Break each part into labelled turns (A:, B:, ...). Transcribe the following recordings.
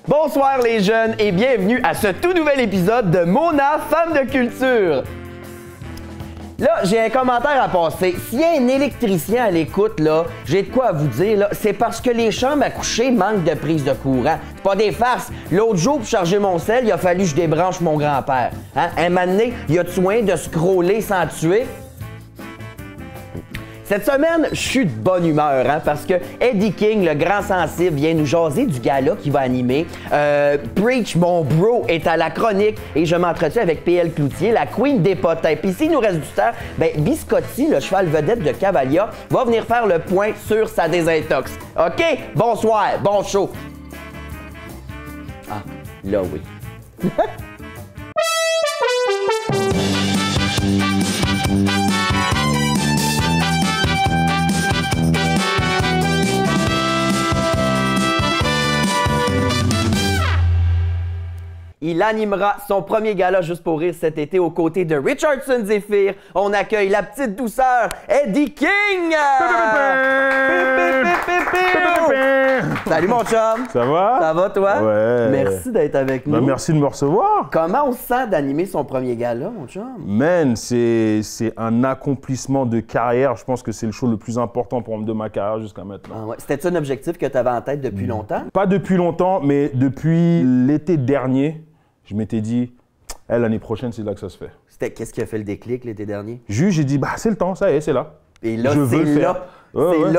A: Bonsoir les jeunes et bienvenue à ce tout nouvel épisode de Mona, femme de culture. Là, j'ai un commentaire à passer. S'il y a un électricien à l'écoute, là, j'ai de quoi à vous dire, là, c'est parce que les chambres à coucher manquent de prise de courant. C'est pas des farces. L'autre jour, pour charger mon sel, il a fallu que je débranche mon grand-père. Hein? Un moment donné, il a-tu moyen de scroller sans tuer? Cette semaine, je suis de bonne humeur, hein, parce que Eddie King, le grand sensible, vient nous jaser du gala qui va animer. Preach, mon bro, est à la chronique et je m'entretiens avec PL Cloutier, la queen des potins. Puis s'il nous reste du temps, ben Biscotti, le cheval vedette de Cavalia, va venir faire le point sur sa désintox. OK? Bonsoir, bon show. Ah, là oui. Il animera son premier gala Juste pour rire cet été aux côtés de Richardson Zephyr. On accueille la petite douceur, Eddie King! Salut mon chum!
B: Ça va?
A: Ça va toi?
B: Ouais.
A: Merci d'être avec nous.
B: Merci de me recevoir.
A: Comment on se sent d'animer son premier gala, mon chum?
B: Man, c'est un accomplissement de carrière. Je pense que c'est le show le plus important de ma carrière jusqu'à maintenant.
A: Ah ouais. C'était-tu un objectif que tu avais en tête depuis longtemps?
B: Pas depuis longtemps, mais depuis l'été dernier, je m'étais dit, l'année prochaine, c'est là que ça se fait.
A: Qu'est-ce qui a fait le déclic l'été dernier?
B: Juste, j'ai dit, bah c'est le temps, ça y est, c'est là.
A: Et là,
B: je veux le faire.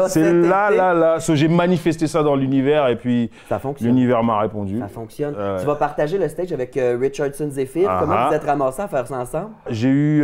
B: C'est là. So, j'ai manifesté ça dans l'univers et puis l'univers m'a répondu.
A: Ça fonctionne. Tu vas partager le stage avec Richardson Zephyr. Comment vous êtes ramassés à faire ça ensemble?
B: J'ai eu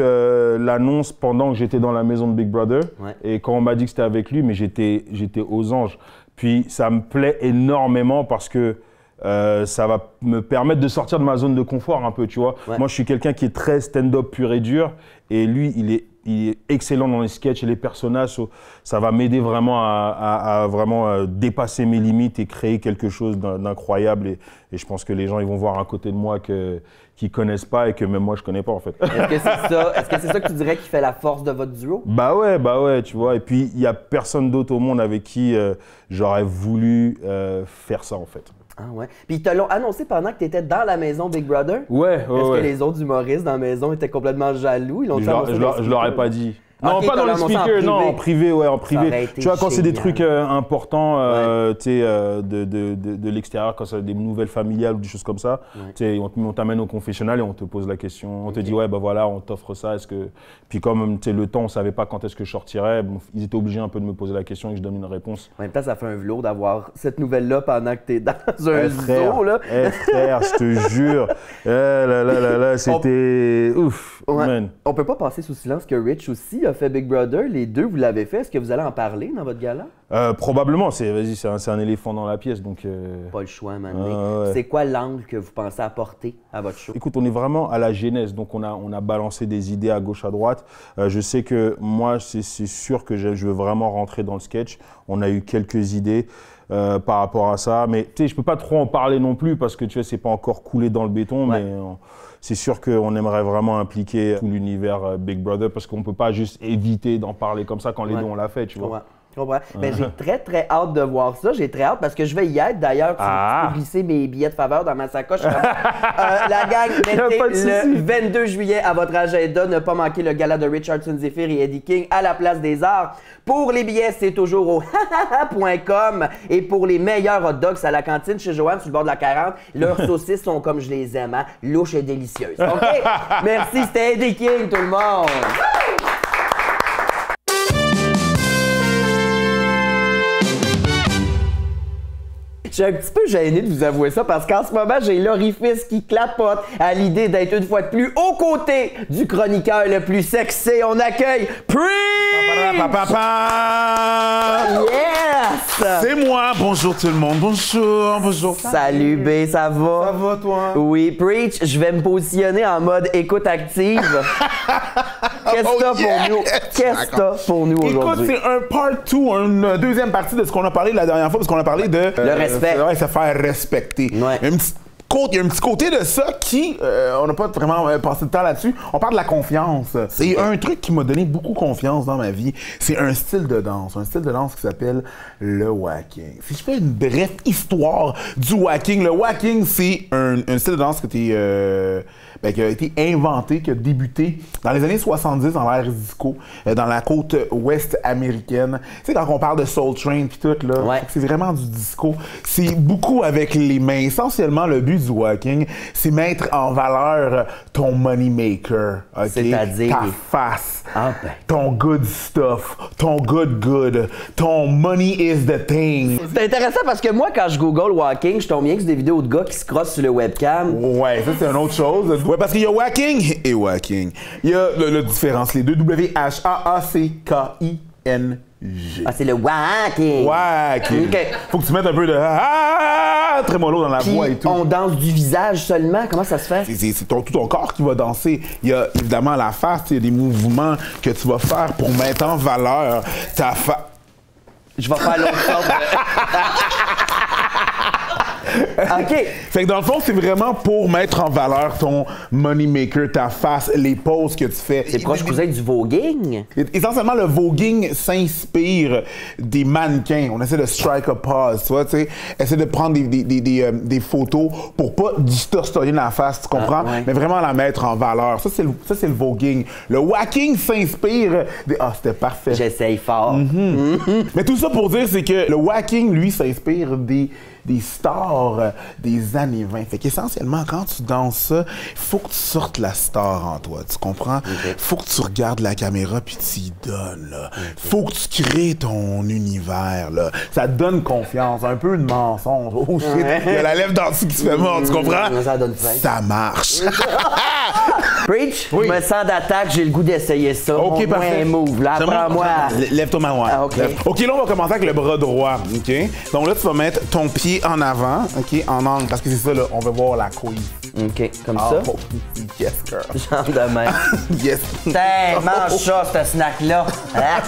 B: l'annonce pendant que j'étais dans la maison de Big Brother. Ouais. Et quand on m'a dit que c'était avec lui, mais j'étais aux anges. Puis ça me plaît énormément parce que ça va me permettre de sortir de ma zone de confort un peu, tu vois. Ouais. Moi, je suis quelqu'un qui est très stand-up pur et dur. Et lui, il est excellent dans les sketchs et les personnages. Ça va m'aider vraiment à vraiment dépasser mes limites et créer quelque chose d'incroyable. Et je pense que les gens ils vont voir un côté de moi qu'ils ne connaissent pas et que même moi, je ne connais pas, en fait.
A: Est-ce que c'est ça que tu dirais qui fait la force de votre duo?
B: Bah ouais, tu vois. Et puis, il n'y a personne d'autre au monde avec qui j'aurais voulu faire ça, en fait.
A: Ah ouais. Puis ils te l'ont annoncé pendant que tu étais dans la maison Big Brother?
B: Ouais.
A: Est-ce que les autres humoristes dans la maison étaient complètement jaloux?
B: Je leur ai pas dit. Non, okay, pas dans les speakers, non, en privé, ouais, en privé. Tu vois, quand c'est des trucs importants, tu sais, de l'extérieur, quand c'est des nouvelles familiales ou des choses comme ça, tu sais, on t'amène au confessionnal et on te pose la question. On te dit, ouais, bah voilà, on t'offre ça, est-ce que... Puis comme, tu sais, le temps, on savait pas quand est-ce que je sortirais, bon, ils étaient obligés un peu de me poser la question et que je donne une réponse.
A: En même temps, ça fait un velourd d'avoir cette nouvelle-là pendant que t'es dans un zoo, là.
B: Frère, je te jure. Là, c'était... Ouf, man.
A: On peut pas passer sous silence que Rich aussi a fait Big Brother. Les deux, vous l'avez fait. Est-ce que vous allez en parler dans votre gala?
B: Probablement. C'est un éléphant dans la pièce, donc...
A: Pas le choix, maintenant. C'est quoi l'angle que vous pensez apporter à votre show?
B: Écoute, on est vraiment à la genèse, donc on a balancé des idées à gauche, à droite. Je sais que moi, c'est sûr que je veux vraiment rentrer dans le sketch. On a eu quelques idées par rapport à ça, mais tu sais, je peux pas trop en parler non plus parce que tu sais, c'est pas encore coulé dans le béton, mais... c'est sûr qu'on aimerait vraiment impliquer tout l'univers Big Brother parce qu'on ne peut pas juste éviter d'en parler comme ça quand les deux on l'a fait, tu vois.
A: Je comprends. Mais j'ai très hâte de voir ça. J'ai très hâte parce que je vais y être. D'ailleurs, tu peux glisser mes billets de faveur dans ma sacoche. La gang, mettez le 22 juillet à votre agenda. Ne pas manquer le gala de Richardson Zephyr et Eddie King à la Place des Arts. Pour les billets, c'est toujours au hahaha.com. Et pour les meilleurs hot dogs à la cantine chez Joanne, sur le bord de la 40, leurs saucisses sont comme je les aime, hein? Louches et délicieuses. OK? Merci, c'était Eddie King, tout le monde. Je suis un petit peu gêné de vous avouer ça parce qu'en ce moment, j'ai l'orifice qui clapote à l'idée d'être une fois de plus aux côtés du chroniqueur le plus sexy. On accueille Preach! Yes!
C: C'est moi. Bonjour tout le monde. Bonjour.
A: Salut B, ça va?
C: Ça va toi?
A: Oui, Preach, je vais me positionner en mode écoute active. Qu'est-ce que t'as pour nous? Qu'est-ce que t'as pour nous aujourd'hui?
C: Écoute, c'est un part 2, une deuxième partie de ce qu'on a parlé la dernière fois parce qu'on a parlé de...
A: Le respect.
C: Se faire respecter.
A: Ouais.
C: Une petite il y a un petit côté de ça qui, on n'a pas vraiment passé de temps là-dessus. On parle de la confiance. C'est un truc qui m'a donné beaucoup confiance dans ma vie. C'est un style de danse qui s'appelle le whacking. Si je fais une brève histoire du whacking, le whacking, c'est un style de danse qui a été inventé, qui a débuté dans les années 70 dans l'ère disco, dans la côte ouest américaine. Tu sais, quand on parle de Soul Train puis tout, là, c'est vraiment du disco. C'est beaucoup avec les mains. Essentiellement, le but du whacking, c'est mettre en valeur ton money maker. Okay?
A: C'est-à-dire?
C: Ta face, ton good stuff, ton good, ton money is the thing.
A: C'est intéressant parce que moi, quand je google whacking, je tombe bien que c'est des vidéos de gars qui se crossent sur le webcam.
C: Ouais, ça c'est une autre chose. Ouais, parce qu'il y a whacking et whacking. Il y a la différence, les deux, W-H-A-A-C-K-I-N-G.
A: Ah, c'est le whacking.
C: Whacking.
A: Okay.
C: Faut que tu mettes un peu de trémolo dans la voix et tout.
A: On danse du visage seulement? Comment ça se fait?
C: C'est tout ton corps qui va danser. Il y a évidemment la face, il y a des mouvements que tu vas faire pour mettre en valeur ta face.
A: Je vais faire l'autre sorte. OK.
C: Fait que dans le fond, c'est vraiment pour mettre en valeur ton money maker, ta face, les poses que tu fais.
A: C'est proche cousin du voguing?
C: Essentiellement, le voguing s'inspire des mannequins. On essaie de strike a pause, tu vois, tu sais. Essaie de prendre des photos pour pas distorsionner la face, tu comprends? Mais vraiment la mettre en valeur. Ça, c'est le voguing. Le whacking s'inspire des... Ah, c'était parfait.
A: J'essaye fort.
C: Mais tout ça pour dire, c'est que le whacking, lui, s'inspire des stars des années 20. Fait qu'essentiellement, quand tu danses ça, il faut que tu sortes la star en toi, tu comprends? Faut que tu regardes la caméra puis tu y donnes, là. Faut que tu crées ton univers, là. Ça te donne confiance, un peu de mensonge. Oh shit, il y a la lèvre d'en dessous qui se fait mort, tu comprends?
A: Ça donne faim.
C: Ça marche.
A: Preach, je me sens d'attaque, j'ai le goût d'essayer ça.
C: OK, parfait.
A: Move, là, apprends-moi.
C: Lève-toi ma voix.
A: OK,
C: là, on va commencer avec le bras droit, OK? Donc là, tu vas mettre ton pied en avant, OK, en angle, parce que c'est ça, là, on veut voir la couille.
A: OK, comme ça?
C: Oh, yes, girl.
A: Genre de même.
C: Yes.
A: Mange ça, ce snack-là. Hein?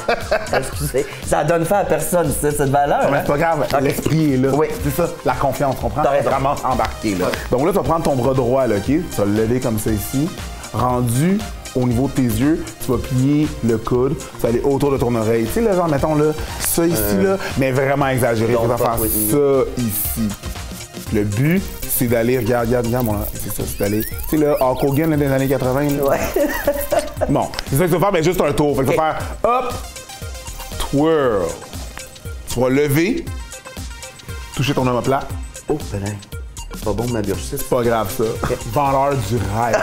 A: Excusez. Ça donne faim à personne, cette valeur.
C: Mais c'est pas grave, l'esprit est là.
A: Oui.
C: C'est ça, la confiance, tu comprends?
A: T'as raison.
C: Vraiment embarqué, là. Donc là, tu vas prendre ton bras droit, là, OK? Tu vas le lever comme ça ici. Rendu au niveau de tes yeux, tu vas plier le coude, tu vas aller autour de ton oreille. Tu sais, là, genre, mettons, là, ça ici, là, mais vraiment exagéré. Tu vas faire ça ici. Le but, c'est d'aller, regarde, mon c'est ça, c'est d'aller, tu sais, là, Hulk Hogan, là, des années 80, là.
A: Ouais.
C: Bon, c'est ça que tu vas faire, mais juste un tour. Fait que tu vas faire hop, twirl. Tu vas lever, toucher ton omoplate.
A: Oh, ben, c'est pas bon de m'aburger.
C: C'est pas grave, ça. Vendeur du rêve.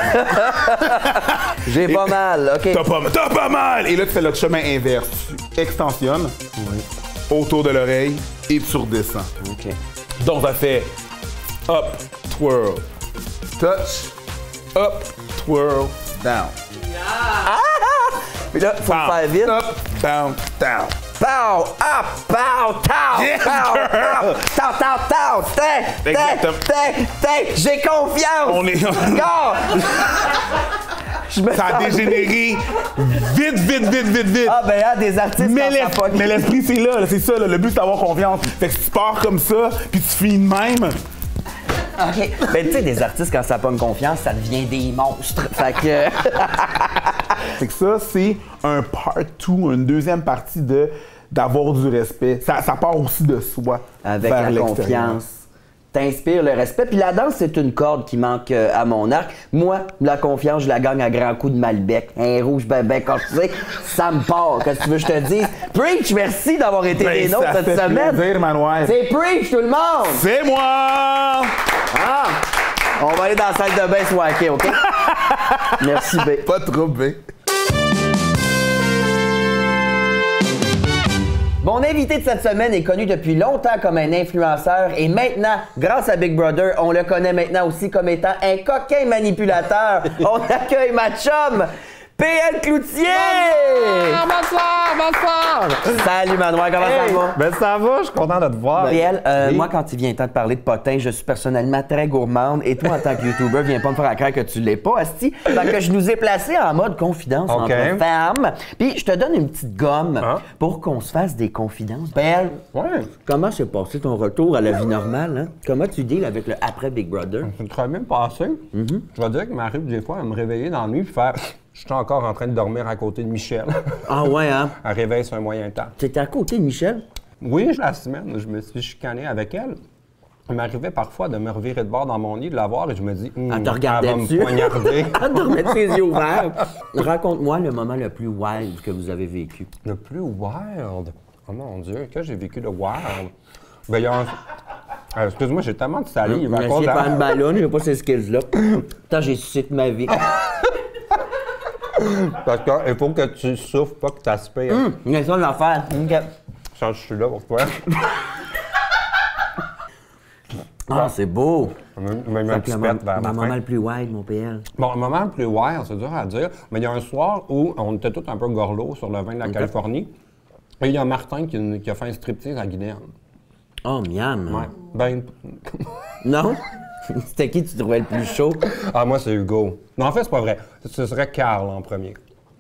A: J'ai pas mal, OK.
C: T'as pas mal! Et là, tu fais le chemin inverse. Tu extensionnes autour de l'oreille et tu redescends.
A: OK.
C: Donc, ça fait up, twirl, touch, up, twirl, down.
A: Puis là, faut le faire vite.
C: Up, down, down.
A: Pow! Up! Pow! Tow!
C: Yes,
A: Pow!
C: girl!
A: Tow! T'es! J'ai confiance!
C: On est... Ça a dégénéré vite.
A: Ah ben, des artistes
C: mais l'esprit, c'est là, c'est ça. Là. Le but, c'est d'avoir confiance. Fait que si tu pars comme ça, puis tu finis de même...
A: OK. Ben, tu sais, des artistes, quand ça pogne confiance, ça devient des monstres. Fait que...
C: Fait que ça, c'est un part 2, une deuxième partie d'avoir du respect. Ça part aussi de soi.
A: Avec
C: vers
A: la confiance. T'inspires le respect. Puis la danse, c'est une corde qui manque à mon arc. Moi, la confiance, je la gagne à grands coups de Malbec. Un rouge ben corsé, ça me part. Qu'est-ce que tu veux que je te dise? Preach, merci d'avoir été des nôtres cette semaine. C'est Preach, tout le monde!
C: C'est moi!
A: Ah! On va aller dans la salle de bain se wacker, OK? Merci, B.
C: Pas trop, B.
A: Mon invité de cette semaine est connu depuis longtemps comme un influenceur et maintenant, grâce à Big Brother, on le connaît maintenant aussi comme étant un coquin manipulateur. On accueille ma chum, PL Cloutier!
D: Bonsoir!
A: Salut Manoir, comment ça va?
D: Ben ça va, je suis content de te voir.
A: PL, moi quand il vient temps de parler de potins, je suis personnellement très gourmande et toi en tant que YouTuber, viens pas me faire à craindre que tu l'es pas, asti. Fait que je nous ai placés en mode confidence entre femmes. Puis je te donne une petite gomme pour qu'on se fasse des confidences. PL, comment s'est passé ton retour à la vie normale? Hein? Comment tu deals avec le après Big Brother?
D: C'est très bien passé. Je vais dire qu'il m'arrive des fois à me réveiller dans la nuit et faire... Je suis encore en train de dormir à côté de Michel.
A: Ah ouais, hein?
D: Un réveil sur un moyen temps.
A: T'étais à côté de Michel?
D: Oui, la semaine, je me suis chicané avec elle. Il m'arrivait parfois de me revirer de bord dans mon lit, de la voir et je me dis,
A: elle te regardait
D: elle va me poignarder.
A: Elle te remettre ses yeux ouverts. Raconte-moi le moment le plus wild que vous avez vécu.
D: Le plus wild? Oh mon Dieu, que j'ai vécu de wild? Ben, il y a un... excuse-moi, j'ai tellement de salive.
A: J'ai essayé de faire une ballonne, j'ai pas ces skills-là. Putain, j'ai sucé de ma vie.
D: Parce qu'il faut que tu souffres, pas que tu aspires.
A: C'est ça l'affaire.
D: Je suis là pour toi.
A: Ah, c'est beau!
D: Même un petit pet vers la
A: moment le plus wild, mon PL.
D: Bon, le moment le plus wild, c'est dur à dire, mais il y a un soir où on était tous un peu gorlots sur le vin de la Californie, et il y a Martin qui a fait un striptease à Guylaine.
A: Oh, miam!
D: Ouais. Ben...
A: Non? C'était qui tu trouvais le plus chaud?
D: Ah, moi, c'est Hugo. Non, en fait, c'est pas vrai. Ce serait Carl en premier.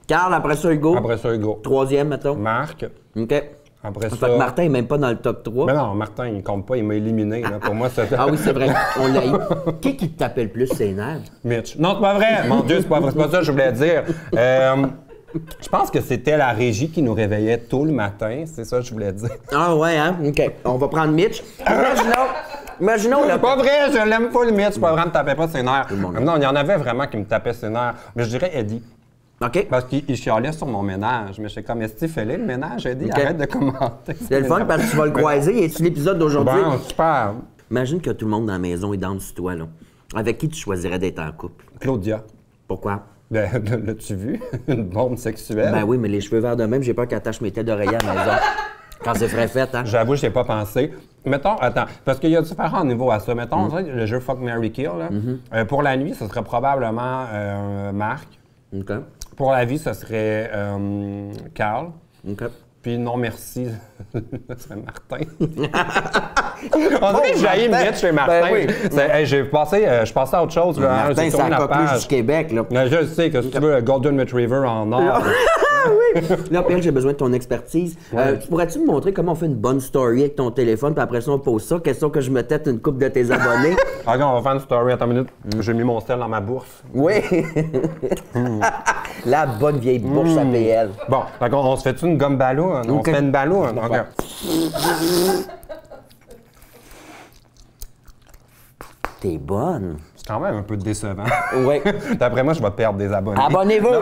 A: Carl, après ça, Hugo?
D: Après ça, Hugo.
A: Troisième, mettons?
D: Marc.
A: OK.
D: Après ça...
A: Fait que Martin n'est même pas dans le top 3.
D: Mais non, Martin, il compte pas, il m'a éliminé. Là. Pour moi, c'était...
A: Ah oui, c'est vrai, on l'a eu. Qui te tape le plus ses nerfs?
D: Mitch. Non, c'est pas vrai! Mon Dieu, c'est pas vrai. C'est pas ça que je voulais dire. Je pense que c'était la régie qui nous réveillait tôt le matin. C'est ça que je voulais dire.
A: Ah ouais, hein? OK. On va prendre Mitch. Imaginons
D: c'est pas vrai, je l'aime pas le Mitch. C'est pas vrai, me tapait pas ses nerfs. Non, il y en avait vraiment qui me tapaient ses nerfs. Mais je dirais Eddie.
A: OK.
D: Parce qu'il chialait sur mon ménage. Mais je suis comme, est-ce que fais-le le ménage, Eddie? Arrête de commenter.
A: C'est le fun parce que tu vas le croiser. Et tu l'épisode d'aujourd'hui?
D: Bon, super.
A: Imagine que tout le monde dans la maison est dans sur toi, là. Avec qui tu choisirais d'être en couple?
D: Claudia.
A: Pourquoi?
D: Ben, l'as-tu vu? Une bombe sexuelle?
A: Ben oui, mais les cheveux verts de même, j'ai peur qu'elle attache mes têtes d'oreiller à la maison. Quand c'est frais fait, hein?
D: J'avoue, je n'y ai pas pensé. Mettons, attends, parce qu'il y a différents niveaux à ça. Mettons, le jeu Fuck, Marry, Kill, là. Pour la nuit, ce serait probablement Marc.
A: OK.
D: Pour la vie, ce serait Carl.
A: OK.
D: Puis non, merci, ce serait Martin. On dirait que j'ai haï Mitch chez Martin. Ben oui. Je passais à autre chose. Là,
A: Martin, c'est la coqueluche du Québec. Là.
D: Je sais que si tu veux le Golden Retriever en or.
A: Oui. Là, Pierre, j'ai besoin de ton expertise. Pourrais-tu me montrer comment on fait une bonne story avec ton téléphone, puis après ça, on pose ça? Question que je me tête une coupe de tes abonnés.
D: OK, on va faire une story. Attends une minute. J'ai mis mon sel dans ma bourse.
A: Oui. La bonne vieille bourse à PL.
D: Bon, d'accord, on se fait-tu une gomme ballon? On se fait une ballon? OK.
A: T'es bonne.
D: C'est quand même un peu décevant.
A: Oui.
D: D'après moi, je vais perdre des abonnés.
A: Abonnez-vous!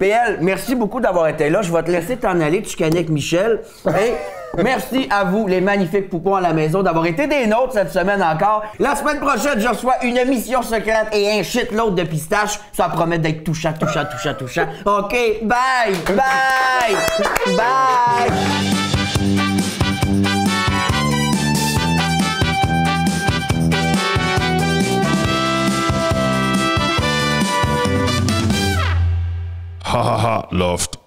A: PL, merci beaucoup d'avoir été là. Je vais te laisser t'en aller, tu connais avec Michel. Et merci à vous, les magnifiques poupons à la maison, d'avoir été des nôtres cette semaine encore. La semaine prochaine, je reçois une mission secrète et un shitload de pistaches. Ça promet d'être touchant. OK, bye! Bye! Bye!
E: Ha ha ha, Loft.